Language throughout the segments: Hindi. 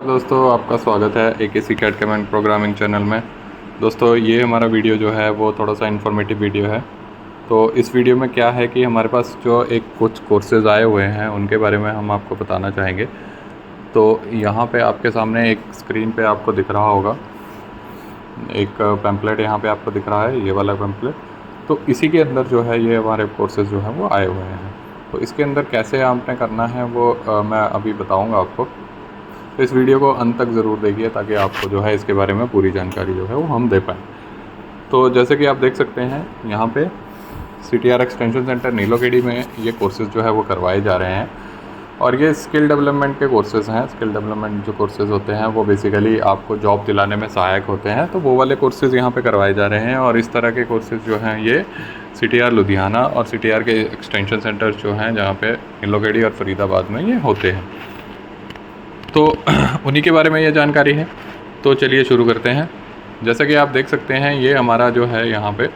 दोस्तों आपका स्वागत है AKC cat comment programming channel में। दोस्तों ये हमारा वीडियो जो है वो थोड़ा सा इन्फॉर्मेटिव वीडियो है। तो इस वीडियो में क्या है कि हमारे पास जो कुछ कोर्सेज़ आए हुए हैं उनके बारे में हम आपको बताना चाहेंगे। तो यहाँ पे आपके सामने एक स्क्रीन पे आपको दिख रहा होगा एक पैम्पलेट, यहाँ पे आपको दिख रहा है ये वाला पैम्पलेट। तो इसी के अंदर जो है ये हमारे कोर्सेज़ जो हैं वो आए हुए हैं। तो इसके अंदर कैसे आपने करना है वो मैं अभी बताऊँगा आपको। तो इस वीडियो को अंत तक ज़रूर देखिए ताकि आपको जो है इसके बारे में पूरी जानकारी जो है वो हम दे पाएँ। तो जैसे कि आप देख सकते हैं यहाँ पे CTR एक्सटेंशन सेंटर नीलोखेड़ी में ये कोर्सेज़ जो है वो करवाए जा रहे हैं और ये स्किल डेवलपमेंट के कोर्सेज़ हैं। स्किल डेवलपमेंट जो कोर्सेज़ होते हैं वो बेसिकली आपको जॉब दिलाने में सहायक होते हैं, तो वो वाले कोर्सेज़ यहाँ पे करवाए जा रहे हैं। और इस तरह के कोर्सेज़ जो हैं ये CTR लुधियाना और CTR के एक्सटेंशन सेंटर जो हैं जहाँ पे नीलोखेड़ी और फरीदाबाद में ये होते हैं, तो उन्हीं के बारे में ये जानकारी है। तो चलिए शुरू करते हैं। जैसा कि आप देख सकते हैं ये हमारा जो है यहाँ पे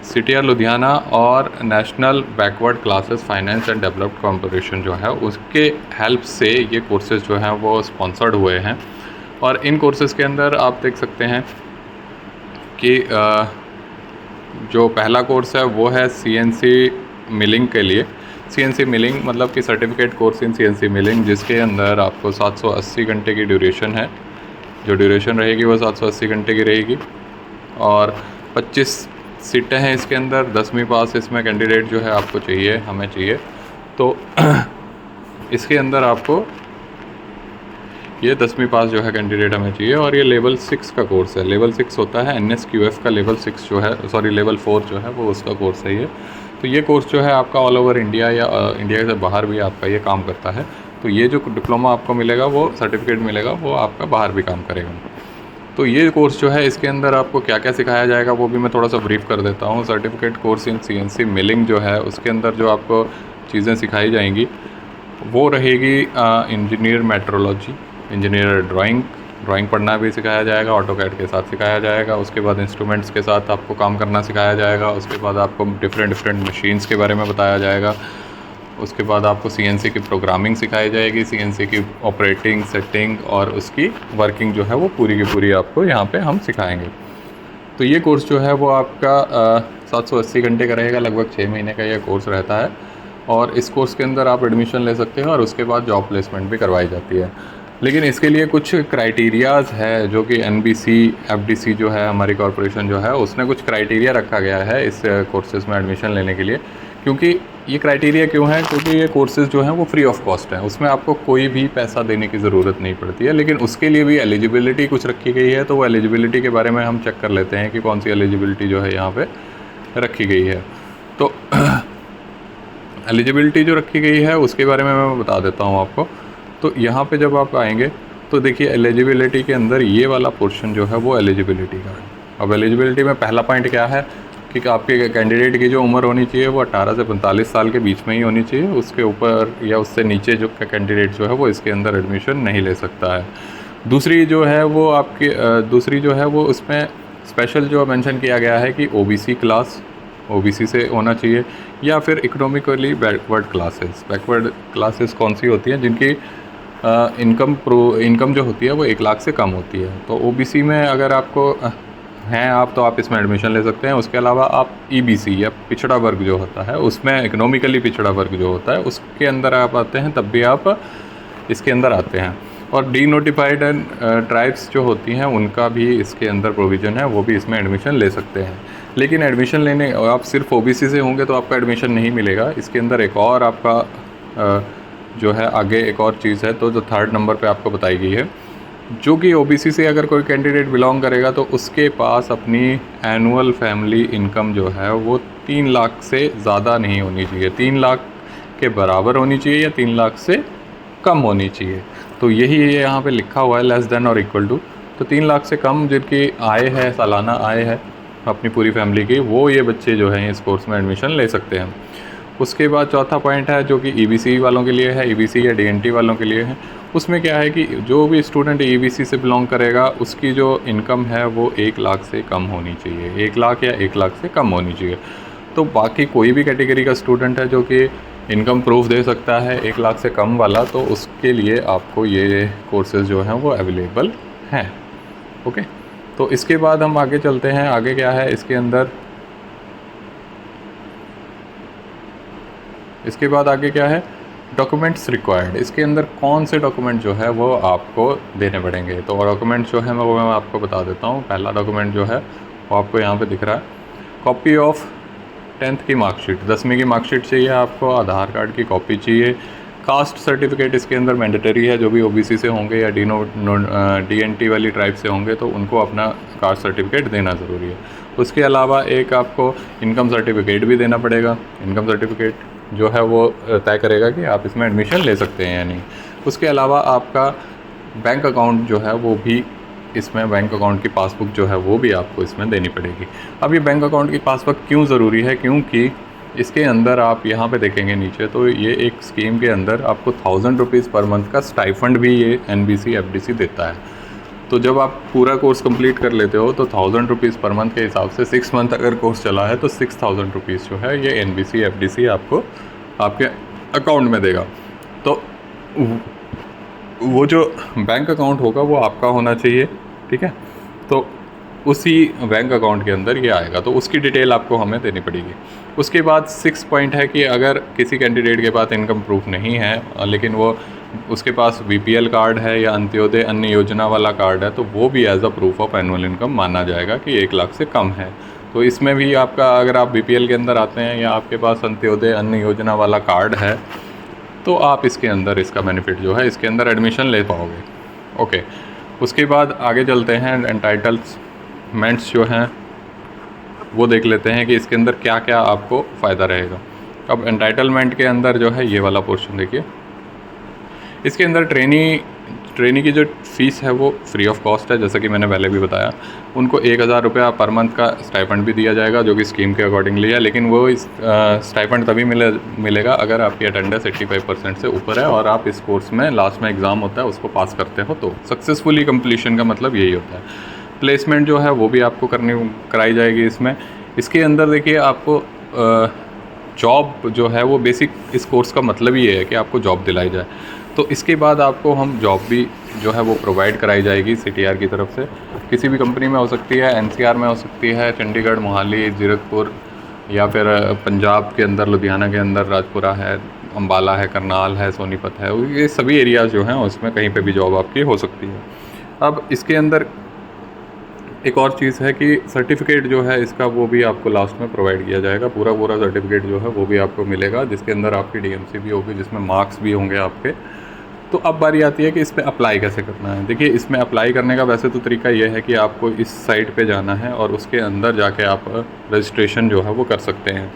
CTR लुधियाना और national backward classes finance and developed corporation जो है उसके हेल्प से ये कोर्सेज़ जो हैं वो स्पॉन्सर्ड हुए हैं। और इन कोर्सेज़ के अंदर आप देख सकते हैं कि जो पहला कोर्स है वो है CNC मिलिंग के लिए। CNC मिलिंग मतलब कि certificate course in CNC milling, जिसके अंदर आपको 780 घंटे की ड्यूरेशन है। जो ड्यूरेशन रहेगी वो 780 घंटे की रहेगी और 25 सीटें हैं इसके अंदर। 10वीं पास इसमें कैंडिडेट जो है आपको चाहिए, हमें चाहिए। तो इसके अंदर आपको ये 10वीं पास जो है कैंडिडेट हमें चाहिए। और ये लेवल 6 का कोर्स है। लेवल 6 होता है NSQF का लेवल 6 जो है, सॉरी लेवल 4 जो है वो उसका कोर्स है ये। तो ये कोर्स जो है आपका ऑल ओवर इंडिया या इंडिया से बाहर भी आपका ये काम करता है। तो ये जो डिप्लोमा आपको मिलेगा वो सर्टिफिकेट मिलेगा वो आपका बाहर भी काम करेगा। तो ये कोर्स जो है इसके अंदर आपको क्या क्या सिखाया जाएगा वो भी मैं थोड़ा सा ब्रीफ कर देता हूँ। Certificate course in CNC milling जो है उसके अंदर जो आपको चीज़ें सिखाई जाएंगी वो रहेगी इंजीनियर मेट्रोलॉजी, इंजीनियर ड्राइंग पढ़ना भी सिखाया जाएगा, ऑटोकैड के साथ सिखाया जाएगा। उसके बाद इंस्ट्रूमेंट्स के साथ आपको काम करना सिखाया जाएगा। उसके बाद आपको डिफरेंट मशीन्स के बारे में बताया जाएगा। उसके बाद आपको CNC की प्रोग्रामिंग सिखाई जाएगी, CNC की ऑपरेटिंग, सेटिंग और उसकी वर्किंग जो है वो पूरी की पूरी आपको यहाँ पे हम सिखाएंगे। तो ये कोर्स जो है वो आपका 780 घंटे का रहेगा, लगभग 6 महीने का ये कोर्स रहता है। और इस कोर्स के अंदर आप एडमिशन ले सकते हैं और उसके बाद जॉब प्लेसमेंट भी करवाई जाती है। लेकिन इसके लिए कुछ क्राइटेरियाज़ है जो कि NBC FDC जो है हमारी कॉरपोरेशन जो है उसने कुछ क्राइटेरिया रखा गया है इस कोर्सेज़ में एडमिशन लेने के लिए। क्योंकि ये क्राइटेरिया क्यों है? क्योंकि ये कोर्सेज़ जो हैं वो फ्री ऑफ कॉस्ट हैं, उसमें आपको कोई भी पैसा देने की ज़रूरत नहीं पड़ती है। लेकिन उसके लिए भी एलिजिबिलिटी कुछ रखी गई है। तो वो एलिजिबिलिटी के बारे में हम चेक कर लेते हैं कि कौन सी एलिजिबिलिटी जो है यहाँ पे रखी गई है। तो एलिजिबिलिटी जो रखी गई है उसके बारे में मैं बता देता हूँ आपको। तो यहाँ पे जब आप आएंगे तो देखिए एलिजिबिलिटी के अंदर ये वाला पोर्शन जो है वो एलिजिबिलिटी का है। अब एलिजिबिलिटी में पहला पॉइंट क्या है कि आपके कैंडिडेट की जो उम्र होनी चाहिए वो 18 से 45 साल के बीच में ही होनी चाहिए। उसके ऊपर या उससे नीचे जो कैंडिडेट जो है वो इसके अंदर एडमिशन नहीं ले सकता है। दूसरी जो है वो आपकी दूसरी जो है वो उसमें स्पेशल जो मेंशन किया गया है कि OBC क्लास, OBC से होना चाहिए या फिर इकोनॉमिकली बैकवर्ड क्लासेस कौन सी होती हैं जिनकी इनकम जो होती है वो 1 लाख से कम होती है। तो OBC में अगर आपको हैं आप तो आप इसमें एडमिशन ले सकते हैं। उसके अलावा आप EBC या पिछड़ा वर्ग जो होता है उसमें इकोनॉमिकली पिछड़ा वर्ग जो होता है उसके अंदर आप आते हैं, तब भी आप इसके अंदर आते हैं। और डीनोटिफाइड एंड ट्राइब्स जो होती हैं उनका भी इसके अंदर प्रोविज़न है, वो भी इसमें एडमिशन ले सकते हैं। लेकिन एडमिशन लेने आप सिर्फ OBC से होंगे तो आपका एडमिशन नहीं मिलेगा। इसके अंदर एक और आपका जो है आगे एक और चीज़ है तो जो 3rd नंबर पे आपको बताई गई है, जो कि OBC से अगर कोई कैंडिडेट बिलोंग करेगा तो उसके पास अपनी एनुअल फैमिली इनकम जो है वो 3 लाख से ज़्यादा नहीं होनी चाहिए, 3 लाख के बराबर होनी चाहिए या 3 लाख से कम होनी चाहिए। तो यही यहाँ पे लिखा हुआ है लेस देन और इक्वल टू। तो 3 लाख से कम जिनकी आय है, सालाना आय है अपनी पूरी फैमिली की, वो ये बच्चे जो हैं इस कोर्स में एडमिशन ले सकते हैं। उसके बाद चौथा पॉइंट है जो कि EBC वालों के लिए है, EBC या DNT वालों के लिए है। उसमें क्या है कि जो भी स्टूडेंट EBC से बिलोंग करेगा उसकी जो इनकम है वो 1 लाख से कम होनी चाहिए, 1 लाख या 1 लाख से कम होनी चाहिए। तो बाकी कोई भी कैटेगरी का स्टूडेंट है जो कि इनकम प्रूफ दे सकता है 1 लाख से कम वाला, तो उसके लिए आपको ये कोर्सेज़ जो हैं वो अवेलेबल हैं। ओके, तो इसके बाद हम आगे चलते हैं। आगे क्या है इसके अंदर, इसके बाद आगे क्या है, डॉक्यूमेंट्स रिक्वायर्ड। इसके अंदर कौन से डॉक्यूमेंट जो है वो आपको देने पड़ेंगे। तो डॉक्यूमेंट जो है वो मैं आपको बता देता हूँ। पहला डॉक्यूमेंट जो है वो आपको यहाँ पे दिख रहा है, कॉपी ऑफ 10th की मार्कशीट, 10वीं की मार्कशीट चाहिए आपको, आधार कार्ड की कॉपी चाहिए, कास्ट सर्टिफिकेट इसके अंदर मैंडेटरी है, जो भी ओबीसी से होंगे या DNT वाली ट्राइब से होंगे तो उनको अपना कास्ट सर्टिफिकेट देना ज़रूरी है। उसके अलावा एक आपको इनकम सर्टिफिकेट भी देना पड़ेगा। इनकम सर्टिफिकेट जो है वो तय करेगा कि आप इसमें एडमिशन ले सकते हैं या नहीं। उसके अलावा आपका बैंक अकाउंट जो है वो भी इसमें, बैंक अकाउंट की पासबुक जो है वो भी आपको इसमें देनी पड़ेगी। अब ये बैंक अकाउंट की पासबुक क्यों ज़रूरी है, क्योंकि इसके अंदर आप यहाँ पे देखेंगे नीचे, तो ये एक स्कीम के अंदर आपको 1000 रुपीज़ पर मंथ का स्टाइफंड भी ये NBC FDC देता है। तो जब आप पूरा कोर्स कंप्लीट कर लेते हो तो 1000 रुपीज़ पर मंथ के हिसाब से 6 मंथ अगर कोर्स चला है तो 6000 रुपीज़ जो है ये NBC FDC आपको आपके अकाउंट में देगा। तो वो जो बैंक अकाउंट होगा वो आपका होना चाहिए, ठीक है। तो उसी बैंक अकाउंट के अंदर ये आएगा, तो उसकी डिटेल आपको हमें देनी पड़ेगी। उसके बाद 6 पॉइंट है कि अगर किसी कैंडिडेट के पास इनकम प्रूफ नहीं है लेकिन वो उसके पास BPL कार्ड है या अंत्योदय अन्य योजना वाला कार्ड है, तो वो भी as a proof of annual income माना जाएगा कि 1 लाख से कम है। तो इसमें भी आपका, अगर आप BPL के अंदर आते हैं या आपके पास अंत्योदय अन्य योजना वाला कार्ड है तो आप इसके अंदर इसका बेनिफिट जो है इसके अंदर एडमिशन ले पाओगे। ओके, उसके बाद आगे चलते हैं। एंटाइटलमेंट्स जो हैं वो देख लेते हैं कि इसके अंदर क्या क्या आपको फ़ायदा रहेगा। अब एंटाइटलमेंट के अंदर जो है ये वाला पोर्शन देखिए, इसके अंदर ट्रेनी की जो फ़ीस है वो फ्री ऑफ कॉस्ट है, जैसा कि मैंने पहले भी बताया। उनको 1000 रुपया पर मंथ का स्टाइपेंड भी दिया जाएगा जो कि स्कीम के अकॉर्डिंगली है, लेकिन वो इस स्टाइपेंड तभी मिलेगा अगर आपकी अटेंडेंस 85% से ऊपर है और आप इस कोर्स में लास्ट में एग्ज़ाम होता है उसको पास करते हो। तो सक्सेसफुली कंप्लीशन का मतलब यही होता है। प्लेसमेंट जो है वो भी आपको कराई जाएगी इसमें। इसके अंदर देखिए आपको जॉब जो है वो बेसिक, इस कोर्स का मतलब ही है कि आपको जॉब दिलाई जाए। तो इसके बाद आपको हम जॉब भी जो है वो प्रोवाइड कराई जाएगी CTR की तरफ से। किसी भी कंपनी में हो सकती है, NCR में हो सकती है, चंडीगढ़, मोहाली, जीरकपुर, या फिर पंजाब के अंदर लुधियाना के अंदर राजपुरा है, अम्बाला है, करनाल है, सोनीपत है, ये सभी एरियाज़ जो हैं उसमें कहीं पे भी जॉब आपकी हो सकती है। अब इसके अंदर एक और चीज़ है कि सर्टिफिकेट जो है इसका वो भी आपको लास्ट में प्रोवाइड किया जाएगा। पूरा सर्टिफिकेट जो है वो भी आपको मिलेगा, जिसके अंदर आपकी DMC भी होगी, जिसमें मार्क्स भी होंगे आपके। तो अब बारी आती है कि इस पर अप्लाई कैसे करना है। देखिए, इसमें अप्लाई करने का वैसे तो तरीका ये है कि आपको इस साइट पे जाना है और उसके अंदर जाके आप रजिस्ट्रेशन जो है वो कर सकते हैं।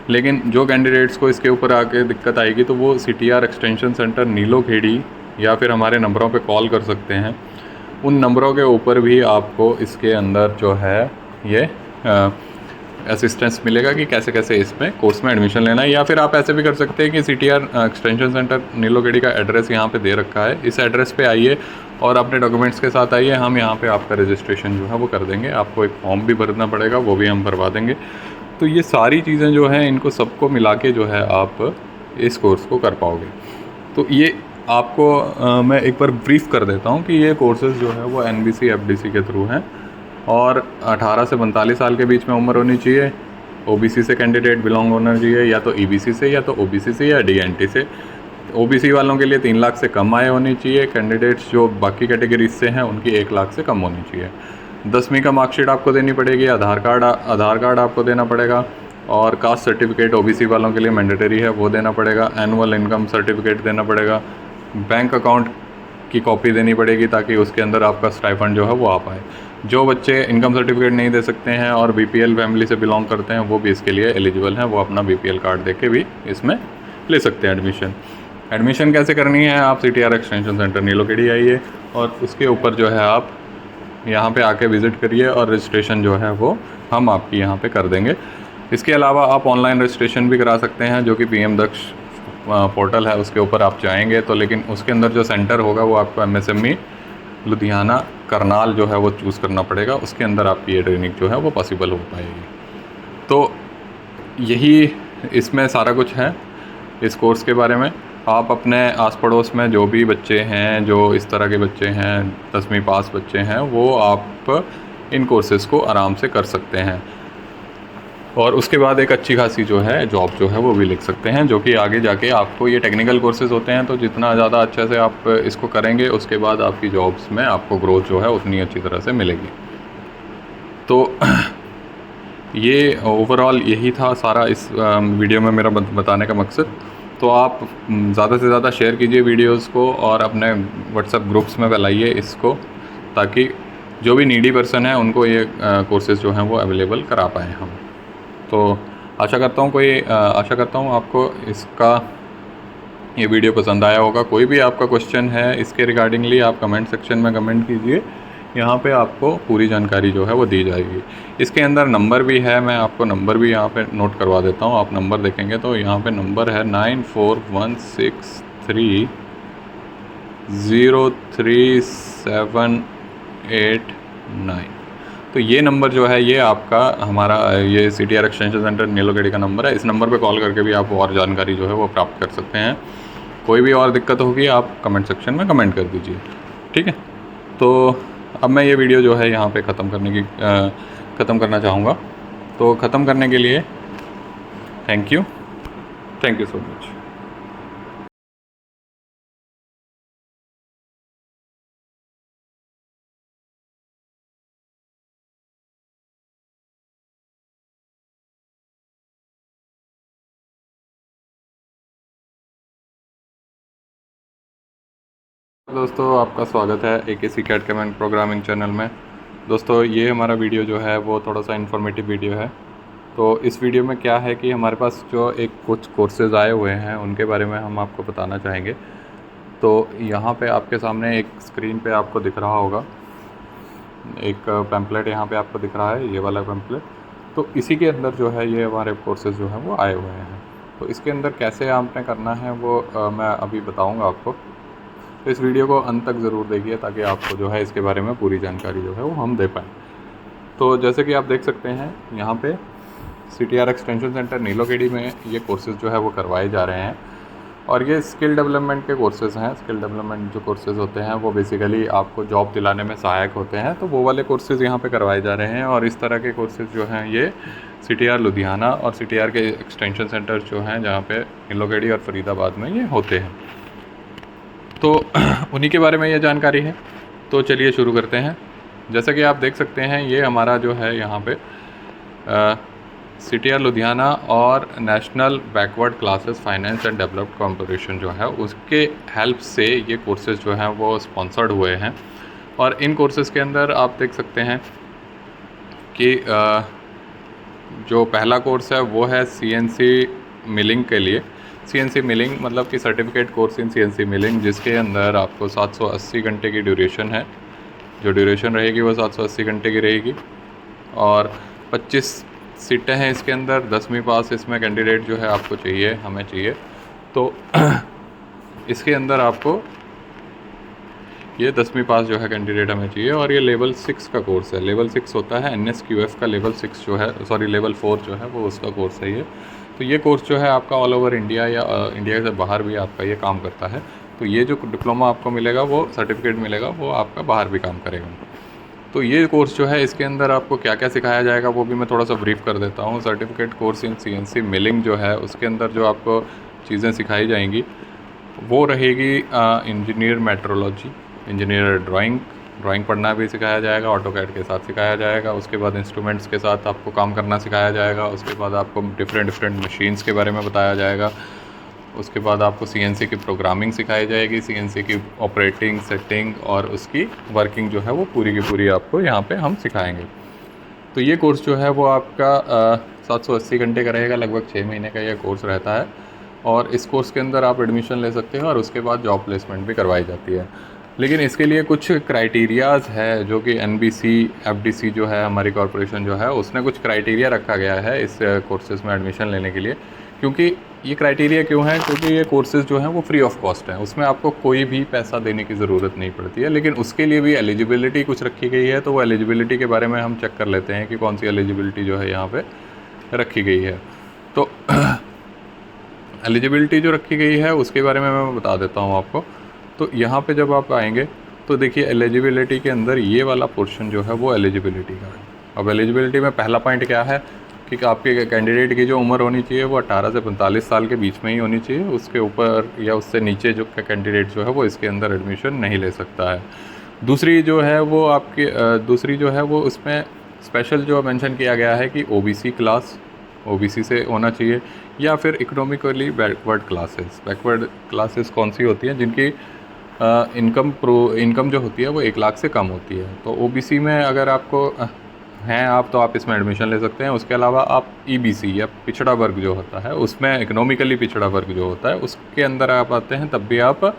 लेकिन जो कैंडिडेट्स को इसके ऊपर आके दिक्कत आएगी तो वो CTR एक्सटेंशन सेंटर नीलोखेड़ी या फिर हमारे नंबरों पे कॉल कर सकते हैं। उन नंबरों के ऊपर भी आपको इसके अंदर जो है ये असिस्टेंस मिलेगा कि कैसे कैसे इसमें कोर्स में एडमिशन लेना है। या फिर आप ऐसे भी कर सकते हैं कि CTR एक्सटेंशन सेंटर नीलोखेड़ी का एड्रेस यहाँ पे दे रखा है, इस एड्रेस पे आइए और अपने डॉक्यूमेंट्स के साथ आइए, हम यहाँ पे आपका रजिस्ट्रेशन जो है वो कर देंगे। आपको एक फॉर्म भी भरना पड़ेगा, वो भी हम भरवा देंगे। तो ये सारी चीज़ें जो हैं इनको सबको मिला के जो है आप इस कोर्स को कर पाओगे। तो ये आपको मैं एक बार ब्रीफ़ कर देता हूँ कि ये कोर्सेज़ जो है वो NBC FDC के थ्रू हैं और 18 से 45 साल के बीच में उम्र होनी चाहिए। OBC से कैंडिडेट बिलोंग होना चाहिए, या तो EBC से या तो OBC से या DNT से। OBC वालों के लिए 3 लाख से कम आय होनी चाहिए। कैंडिडेट्स जो बाकी कैटेगरीज से हैं उनकी 1 लाख से कम होनी चाहिए। 10वीं का मार्कशीट आपको देनी पड़ेगी, आधार कार्ड आपको देना पड़ेगा, और कास्ट सर्टिफिकेट OBC वालों के लिए मैंडेटरी है वो देना पड़ेगा। एनुअल इनकम सर्टिफिकेट देना पड़ेगा। बैंक अकाउंट की कॉपी देनी पड़ेगी ताकि उसके अंदर आपका स्टाइपेंड जो है वो आ पाए। जो बच्चे इनकम सर्टिफिकेट नहीं दे सकते हैं और BPL फैमिली से बिलोंग करते हैं वो भी इसके लिए एलिजिबल हैं, वो अपना BPL कार्ड दे के भी इसमें ले सकते हैं एडमिशन कैसे करनी है, आप CTR एक्सटेंशन सेंटर नीलोखेड़ी आइए और उसके ऊपर जो है आप यहाँ पे आके विज़िट करिए और रजिस्ट्रेशन जो है वो हम आपकी यहाँ पे कर देंगे। इसके अलावा आप ऑनलाइन रजिस्ट्रेशन भी करा सकते हैं, जो कि PM दक्ष पोर्टल है उसके ऊपर आप जाएंगे तो, लेकिन उसके अंदर जो सेंटर होगा वो आपको MSME लुधियाना करनाल जो है वो चूज़ करना पड़ेगा। उसके अंदर आपकी ये ट्रेनिंग जो है वो पॉसिबल हो पाएगी। तो यही इसमें सारा कुछ है। इस कोर्स के बारे में। आप अपने आस पड़ोस में जो भी बच्चे हैं, जो इस तरह के बच्चे हैं, 10वीं पास बच्चे हैं, वो आप इन कोर्सेज़ को आराम से कर सकते हैं और उसके बाद एक अच्छी खासी जो है जॉब जो है वो भी लिख सकते हैं, जो कि आगे जाके आपको, ये टेक्निकल कोर्सेज़ होते हैं तो जितना ज़्यादा अच्छे से आप इसको करेंगे उसके बाद आपकी जॉब्स में आपको ग्रोथ जो है उतनी अच्छी तरह से मिलेगी। तो ये ओवरऑल यही था सारा इस वीडियो में मेरा बताने का मकसद। तो आप ज़्यादा से ज़्यादा शेयर कीजिए वीडियोस को और अपने व्हाट्सएप ग्रुप्स में फैलाइए इसको, ताकि जो भी नीडी पर्सन है उनको ये कोर्सेज़ जो हैं वो अवेलेबल करा पाएँ हम। तो आशा करता हूँ आपको इसका ये वीडियो पसंद आया होगा। कोई भी आपका क्वेश्चन है इसके रिगार्डिंगली आप कमेंट सेक्शन में कमेंट कीजिए, यहाँ पे आपको पूरी जानकारी जो है वो दी जाएगी। इसके अंदर नंबर भी है, मैं आपको नंबर भी यहाँ पे नोट करवा देता हूँ। आप नंबर देखेंगे तो यहाँ पे नंबर है 9416303789। तो ये नंबर जो है ये आपका हमारा ये CTR एक्सटेंशन सेंटर नीलोखेड़ी का नंबर है। इस नंबर पे कॉल करके भी आप और जानकारी जो है वो प्राप्त कर सकते हैं। कोई भी और दिक्कत होगी आप कमेंट सेक्शन में कमेंट कर दीजिए, ठीक है। तो अब मैं ये वीडियो जो है यहाँ पे ख़त्म करना चाहूँगा। तो ख़त्म करने के लिए थैंक यू सो मच। दोस्तों आपका स्वागत है AKC cat comment programming channel में। दोस्तों ये हमारा वीडियो जो है वो थोड़ा सा इन्फॉर्मेटिव वीडियो है। तो इस वीडियो में क्या है कि हमारे पास जो कुछ कोर्सेज़ आए हुए हैं उनके बारे में हम आपको बताना चाहेंगे। तो यहाँ पे आपके सामने एक स्क्रीन पे आपको दिख रहा होगा एक पैम्पलेट, यहाँ पे आपको दिख रहा है ये वाला पैम्पलेट। तो इसी के अंदर जो है ये हमारे कोर्सेज़ जो हैं वो आए हुए हैं। तो इसके अंदर कैसे आपने करना है वो मैं अभी बताऊँगा आपको। तो इस वीडियो को अंत तक ज़रूर देखिए ताकि आपको जो है इसके बारे में पूरी जानकारी जो है वो हम दे पाएँ। तो जैसे कि आप देख सकते हैं यहाँ पे CTR एक्सटेंशन सेंटर नीलोखेड़ी में ये कोर्सेज़ जो है वो करवाए जा रहे हैं और ये स्किल डेवलपमेंट के कोर्सेज़ हैं। स्किल डेवलपमेंट जो कोर्सेज़ होते हैं वो बेसिकली आपको जॉब दिलाने में सहायक होते हैं। तो वो वाले कोर्सेज़ यहाँ पे करवाए जा रहे हैं और इस तरह के कोर्सेज़ जो हैं ये CTR लुधियाना और CTR के एक्सटेंशन सेंटर जो हैं जहाँ पे नीलोखेड़ी और फरीदाबाद में ये होते हैं, तो उन्हीं के बारे में ये जानकारी है। तो चलिए शुरू करते हैं। जैसा कि आप देख सकते हैं ये हमारा जो है यहाँ पे CTR लुधियाना और national backward classes finance and developed corporation जो है उसके हेल्प से ये कोर्सेज़ जो हैं वो स्पॉन्सर्ड हुए हैं। और इन कोर्सेज़ के अंदर आप देख सकते हैं कि जो पहला कोर्स है वो है CNC मिलिंग के लिए। CNC मिलिंग मतलब कि certificate course in CNC milling, जिसके अंदर आपको 780 घंटे की ड्यूरेशन है। जो ड्यूरेशन रहेगी वो 780 घंटे की रहेगी और 25 सीटें हैं इसके अंदर। 10वीं पास इसमें कैंडिडेट जो है आपको चाहिए, हमें चाहिए। तो इसके अंदर आपको ये 10वीं पास जो है कैंडिडेट हमें चाहिए और ये लेवल 6 का कोर्स है। लेवल 6 होता है NSQF का लेवल 6 जो है, सॉरी लेवल 4 जो है वो उसका कोर्स है ये। तो ये कोर्स जो है आपका ऑल ओवर इंडिया या इंडिया से बाहर भी आपका ये काम करता है। तो ये जो डिप्लोमा आपको मिलेगा, वो सर्टिफिकेट मिलेगा, वो आपका बाहर भी काम करेगा। तो ये कोर्स जो है इसके अंदर आपको क्या क्या सिखाया जाएगा वो भी मैं थोड़ा सा ब्रीफ कर देता हूँ। Certificate course in CNC milling जो है उसके अंदर जो आपको चीज़ें सिखाई जाएंगी वो रहेगी इंजीनियर मेट्रोलॉजी, इंजीनियर ड्राइंग पढ़ना भी सिखाया जाएगा, ऑटोकैड के साथ सिखाया जाएगा। उसके बाद इंस्ट्रूमेंट्स के साथ आपको काम करना सिखाया जाएगा। उसके बाद आपको डिफरेंट मशीन्स के बारे में बताया जाएगा। उसके बाद आपको CNC की प्रोग्रामिंग सिखाई जाएगी, CNC की ऑपरेटिंग, सेटिंग और उसकी वर्किंग जो है वो पूरी की पूरी आपको यहाँ पे हम सिखाएंगे। तो ये कोर्स जो है वो आपका 780 घंटे का रहेगा, लगभग 6 महीने का ये कोर्स रहता है। और इस कोर्स के अंदर आप एडमिशन ले सकते हैं और उसके बाद जॉब प्लेसमेंट भी करवाई जाती है। लेकिन इसके लिए कुछ क्राइटेरियाज़ है जो कि NBC FDC जो है हमारी कॉरपोरेशन जो है उसने कुछ क्राइटेरिया रखा गया है इस कोर्सेज़ में एडमिशन लेने के लिए। क्योंकि ये क्राइटेरिया क्यों है? क्योंकि ये कोर्सेज़ जो हैं वो फ्री ऑफ कॉस्ट हैं, उसमें आपको कोई भी पैसा देने की ज़रूरत नहीं पड़ती है। लेकिन उसके लिए भी एलिजिबिलिटी कुछ रखी गई है। तो वो एलिजिबिलिटी के बारे में हम चेक कर लेते हैं कि कौन सी एलिजिबिलिटी जो है यहाँ पे रखी गई है। तो एलिजिबिलिटी जो रखी गई है उसके बारे में मैं बता देता हूँ आपको। तो यहाँ पे जब आप आएंगे तो देखिए एलिजिबिलिटी के अंदर ये वाला पोर्शन जो है वो एलिजिबिलिटी का है। अब एलिजिबिलिटी में पहला पॉइंट क्या है कि आपके कैंडिडेट की जो उम्र होनी चाहिए वो 18 से 45 साल के बीच में ही होनी चाहिए। उसके ऊपर या उससे नीचे जो कैंडिडेट जो है वो इसके अंदर एडमिशन नहीं ले सकता है। दूसरी जो है वो आपकी दूसरी जो है वो उसमें स्पेशल जो मेंशन किया गया है कि ओबीसी क्लास, ओबीसी से होना चाहिए, या फिर इकोनॉमिकली बैकवर्ड क्लासेस कौन सी होती हैं जिनकी इनकम जो होती है वो 1 लाख से कम होती है। तो ओबीसी में अगर आपको हैं आप तो आप इसमें एडमिशन ले सकते हैं। उसके अलावा आप ईबीसी या पिछड़ा वर्ग जो होता है उसमें इकोनॉमिकली पिछड़ा वर्ग जो होता है उसके अंदर आप आते हैं, तब भी आप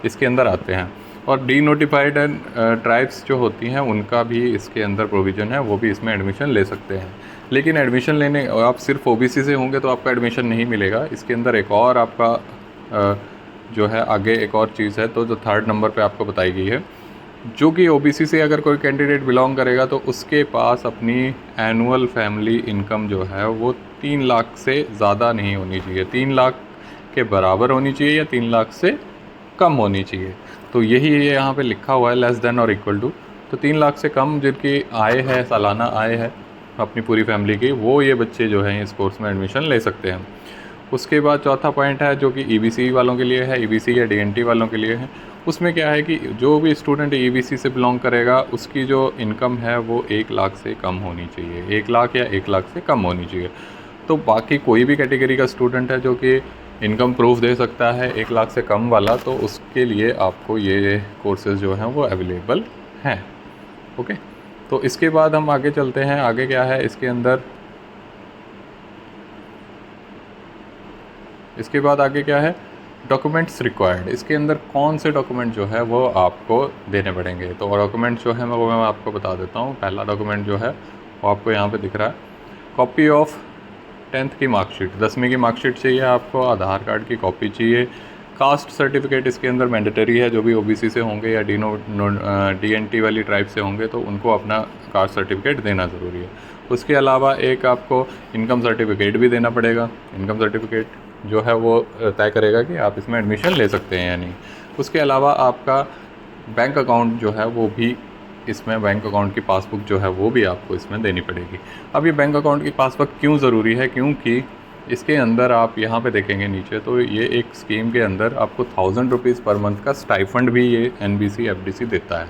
इसके अंदर आते हैं। और डी नोटिफाइड एंड ट्राइब्स जो होती हैं उनका भी इसके अंदर प्रोविज़न है, वो भी इसमें एडमिशन ले सकते हैं। लेकिन एडमिशन लेने आप सिर्फ ओबीसी से होंगे तो आपका एडमिशन नहीं मिलेगा। इसके अंदर एक और आपका जो है आगे एक और चीज़ है, तो जो 3rd नंबर पे आपको बताई गई है, जो कि ओबीसी से अगर कोई कैंडिडेट बिलोंग करेगा तो उसके पास अपनी एनुअल फैमिली इनकम जो है वो 3 लाख से ज़्यादा नहीं होनी चाहिए, 3 लाख के बराबर होनी चाहिए या 3 लाख से कम होनी चाहिए। तो यही यहाँ पे लिखा हुआ है लेस देन और इक्वल टू। तो 3 लाख से कम जिनकी आय है, सालाना आय है अपनी पूरी फैमिली की, वो ये बच्चे जो हैं इस कोर्स में एडमिशन ले सकते हैं। उसके बाद चौथा पॉइंट है जो कि ईबीसी वालों के लिए है, ईबीसी या डीएनटी वालों के लिए है। उसमें क्या है कि जो भी स्टूडेंट ईबीसी से बिलोंग करेगा उसकी जो इनकम है वो 1 लाख से कम होनी चाहिए, 1 लाख या 1 लाख से कम होनी चाहिए। तो बाकी कोई भी कैटेगरी का स्टूडेंट है जो कि इनकम प्रूफ दे सकता है 1 लाख से कम वाला, तो उसके लिए आपको ये कोर्सेज़ जो हैं वो अवेलेबल हैं। ओके, तो इसके बाद हम आगे चलते हैं। आगे क्या है इसके बाद आगे क्या है, डॉक्यूमेंट्स रिक्वायर्ड। इसके अंदर कौन से डॉक्यूमेंट जो है वो आपको देने पड़ेंगे। तो डॉक्यूमेंट जो है वो मैं आपको बता देता हूँ। पहला डॉक्यूमेंट जो है वो आपको यहाँ पे दिख रहा है, कॉपी ऑफ 10th की मार्कशीट, 10वीं की मार्कशीट चाहिए आपको, आधार कार्ड की कॉपी चाहिए, कास्ट सर्टिफिकेट इसके अंदर मैंडेटरी है, जो भी ओबीसी से होंगे या डीएनटी वाली ट्राइब से होंगे तो उनको अपना कास्ट सर्टिफिकेट देना ज़रूरी है। उसके अलावा एक आपको इनकम सर्टिफिकेट भी देना पड़ेगा। इनकम सर्टिफिकेट जो है वो तय करेगा कि आप इसमें एडमिशन ले सकते हैं या नहीं। उसके अलावा आपका बैंक अकाउंट जो है वो भी इसमें, बैंक अकाउंट की पासबुक जो है वो भी आपको इसमें देनी पड़ेगी। अब ये बैंक अकाउंट की पासबुक क्यों ज़रूरी है, क्योंकि इसके अंदर आप यहाँ पे देखेंगे नीचे, तो ये एक स्कीम के अंदर आपको 1000 रुपीज़ पर मंथ का स्टाइफंड भी ये एनबीसी एफडीसी देता है।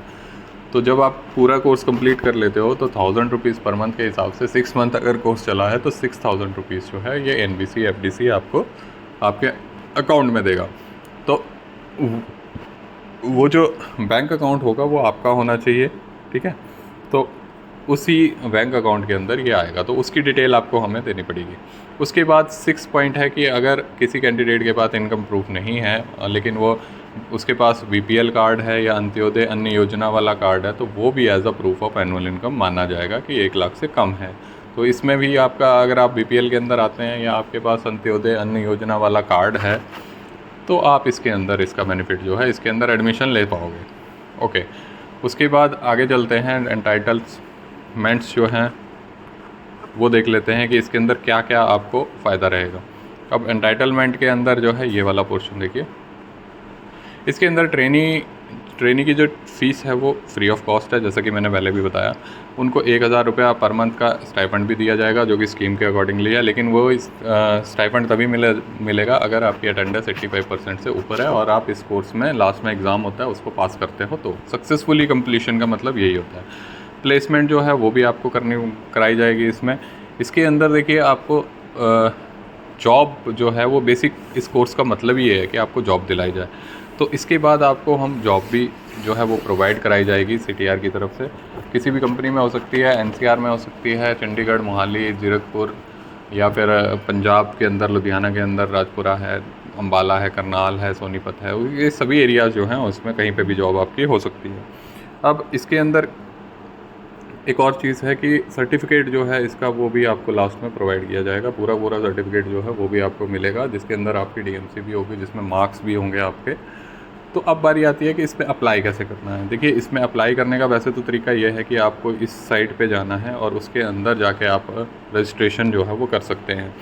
तो जब आप पूरा कोर्स कंप्लीट कर लेते हो तो 1000 रुपीज़ पर मंथ के हिसाब से 6 मंथ अगर कोर्स चला है तो 6000 रुपीज़ जो है ये एनबीसी एफडीसी आपको आपके अकाउंट में देगा। तो वो जो बैंक अकाउंट होगा वो आपका होना चाहिए, ठीक है। तो उसी बैंक अकाउंट के अंदर ये आएगा, तो उसकी डिटेल आपको हमें देनी पड़ेगी। उसके बाद 6 पॉइंट है कि अगर किसी कैंडिडेट के पास इनकम प्रूफ नहीं है लेकिन वो उसके पास बीपीएल कार्ड है या अंत्योदय अन्य योजना वाला कार्ड है, तो वो भी as a proof of annual income माना जाएगा कि 1 लाख से कम है। तो इसमें भी आपका, अगर आप बीपीएल के अंदर आते हैं या आपके पास अंत्योदय अन्य योजना वाला कार्ड है तो आप इसके अंदर इसका बेनिफिट जो है इसके अंदर एडमिशन ले पाओगे। ओके, उसके बाद आगे चलते हैं, एंटाइटलमेंट्स जो हैं वो देख लेते हैं कि इसके अंदर क्या क्या आपको फ़ायदा रहेगा। अब एंटाइटलमेंट के अंदर जो है ये वाला पोर्शन देखिए, इसके अंदर ट्रेनी की जो फ़ीस है वो फ्री ऑफ कॉस्ट है, जैसा कि मैंने पहले भी बताया। उनको 1000 रुपया पर मंथ का स्टाइपेंड भी दिया जाएगा जो कि स्कीम के अकॉर्डिंगली है, लेकिन वो इस स्टाइपेंड तभी मिलेगा अगर आपकी अटेंडेंस 85% से ऊपर है और आप इस कोर्स में लास्ट में एग्ज़ाम होता है उसको पास करते हो। तो सक्सेसफुली कंप्लीशन का मतलब यही होता है। प्लेसमेंट जो है वो भी आपको कराई जाएगी इसमें। इसके अंदर देखिए आपको जॉब जो है वो बेसिक इस कोर्स का मतलब ये है कि आपको जॉब दिलाई जाए। तो इसके बाद आपको हम जॉब भी जो है वो प्रोवाइड कराई जाएगी सीटीआर की तरफ से। किसी भी कंपनी में हो सकती है, एनसीआर में हो सकती है, चंडीगढ़, मोहाली, जीरकपुर, या फिर पंजाब के अंदर लुधियाना के अंदर राजपुरा है, अम्बाला है, करनाल है, सोनीपत है, ये सभी एरियाज़ जो हैं उसमें कहीं पे भी जॉब आपकी हो सकती है। अब इसके अंदर एक और चीज़ है कि सर्टिफिकेट जो है इसका वो भी आपको लास्ट में प्रोवाइड किया जाएगा। पूरा सर्टिफिकेट जो है वो भी आपको मिलेगा, जिसके अंदर आपकी डीएमसी भी होगी, जिसमें मार्क्स भी होंगे आपके। तो अब बारी आती है कि इस पर अप्लाई कैसे करना है। देखिए, इसमें अप्लाई करने का वैसे तो तरीका ये है कि आपको इस साइट पे जाना है और उसके अंदर जाके आप रजिस्ट्रेशन जो है वो कर सकते हैं।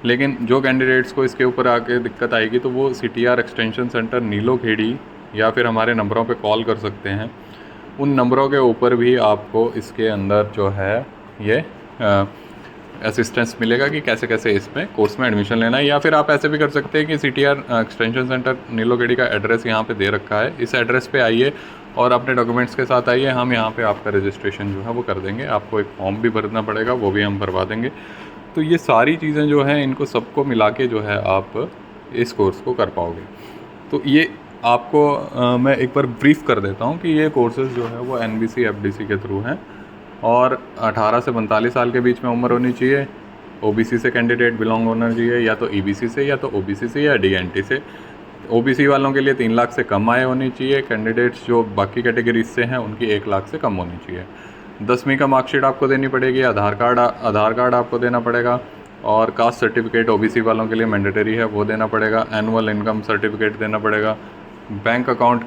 लेकिन जो कैंडिडेट्स को इसके ऊपर आके दिक्कत आएगी तो वो CTR एक्सटेंशन सेंटर नीलोखेड़ी या फिर हमारे नंबरों पे कॉल कर सकते हैं। उन नंबरों के ऊपर भी आपको इसके अंदर जो है ये असिस्टेंस मिलेगा कि कैसे कैसे इसमें कोर्स में एडमिशन लेना है। या फिर आप ऐसे भी कर सकते हैं कि CTR एक्सटेंशन सेंटर नीलोखेड़ी का एड्रेस यहाँ पे दे रखा है, इस एड्रेस पे आइए और अपने डॉक्यूमेंट्स के साथ आइए, हम यहाँ पे आपका रजिस्ट्रेशन जो है वो कर देंगे। आपको एक फॉर्म भी भरना पड़ेगा, वो भी हम भरवा देंगे। तो ये सारी चीज़ें जो हैं इनको सबको मिला के जो है आप इस कोर्स को कर पाओगे। तो ये आपको मैं एक बार ब्रीफ़ कर देता हूँ कि ये कोर्सेज़ जो है वो NBC FDC के थ्रू हैं और 18 से 45 साल के बीच में उम्र होनी चाहिए। OBC से कैंडिडेट बिलोंग होना चाहिए, या तो EBC से या तो OBC से या DNT से। OBC वालों के लिए 3 लाख से कम आय होनी चाहिए। कैंडिडेट्स जो बाकी कैटेगरीज से हैं उनकी 1 लाख से कम होनी चाहिए। 10वीं का मार्कशीट आपको देनी पड़ेगी, आधार कार्ड आपको देना पड़ेगा, और कास्ट सर्टिफिकेट OBC वालों के लिए मैंडेटरी है, वो देना पड़ेगा। एनुअल इनकम सर्टिफिकेट देना पड़ेगा। बैंक अकाउंट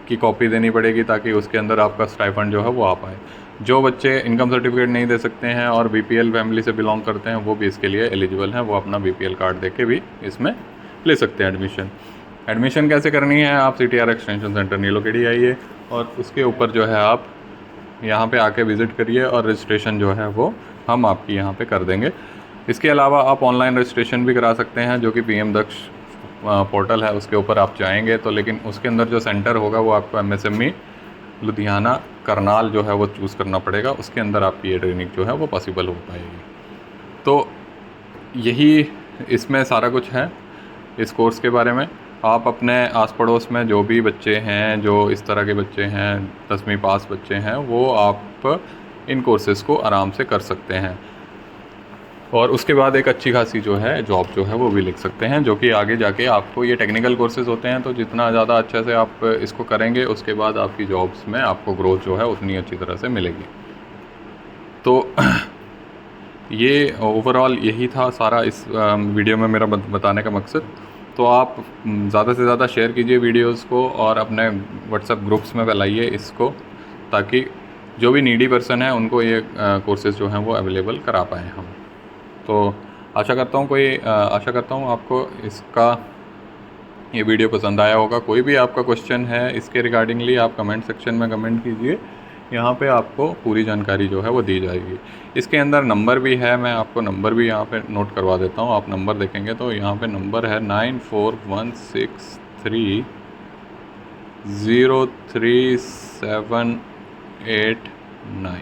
की कॉपी देनी पड़ेगी ताकि उसके अंदर आपका स्टाइपेंड जो है वो आ पाए। जो बच्चे इनकम सर्टिफिकेट नहीं दे सकते हैं और BPL फैमिली से बिलोंग करते हैं वो भी इसके लिए एलिजिबल हैं, वो अपना BPL कार्ड दे के भी इसमें ले सकते हैं एडमिशन कैसे करनी है, आप CTR एक्सटेंशन सेंटर नीलोखेड़ी आइए और उसके ऊपर जो है आप यहाँ पे आके विज़िट करिए और रजिस्ट्रेशन जो है वो हम आपकी यहाँ पे कर देंगे। इसके अलावा आप ऑनलाइन रजिस्ट्रेशन भी करा सकते हैं, जो कि PM दक्ष पोर्टल है उसके ऊपर आप जाएंगे तो, लेकिन उसके अंदर जो सेंटर होगा वो आपको MSME लुधियाना करनाल जो है वो चूज़ करना पड़ेगा। उसके अंदर आपकी ये ट्रेनिंग जो है वो पॉसिबल हो पाएगी। तो यही इसमें सारा कुछ है इस कोर्स के बारे में। आप अपने आस पड़ोस में जो भी बच्चे हैं, जो इस तरह के बच्चे हैं, 10वीं पास बच्चे हैं, वो आप इन कोर्सेज़ को आराम से कर सकते हैं और उसके बाद एक अच्छी खासी जो है जॉब जो है वो भी लिख सकते हैं, जो कि आगे जाके आपको, ये टेक्निकल कोर्सेज़ होते हैं तो जितना ज़्यादा अच्छे से आप इसको करेंगे उसके बाद आपकी जॉब्स में आपको ग्रोथ जो है उतनी अच्छी तरह से मिलेगी। तो ये ओवरऑल यही था सारा इस वीडियो में मेरा बताने का मकसद। तो आप ज़्यादा से ज़्यादा शेयर कीजिए वीडियोज़ को और अपने व्हाट्सएप ग्रुप्स में फैलाइए इसको, ताकि जो भी नीडी पर्सन है उनको ये कोर्सेज़ जो हैं वो अवेलेबल करा पाएँ हम। तो आशा करता हूँ आपको इसका ये वीडियो पसंद आया होगा। कोई भी आपका क्वेश्चन है इसके रिगार्डिंगली आप कमेंट सेक्शन में कमेंट कीजिए, यहाँ पे आपको पूरी जानकारी जो है वो दी जाएगी। इसके अंदर नंबर भी है, मैं आपको नंबर भी यहाँ पे नोट करवा देता हूँ। आप नंबर देखेंगे तो यहाँ पे नंबर है 9416303789।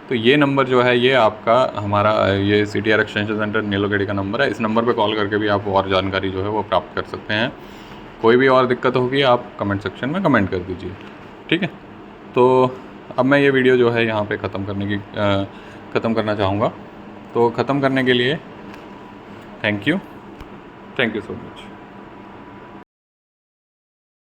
तो ये नंबर जो है ये आपका हमारा ये CTR एक्सटेंशन सेंटर नीलोखेड़ी का नंबर है। इस नंबर पे कॉल करके भी आप और जानकारी जो है वो प्राप्त कर सकते हैं। कोई भी और दिक्कत होगी आप कमेंट सेक्शन में कमेंट कर दीजिए, ठीक है। तो अब मैं ये वीडियो जो है यहाँ पे ख़त्म करना चाहूँगा। तो ख़त्म करने के लिए थैंक यू सो मच।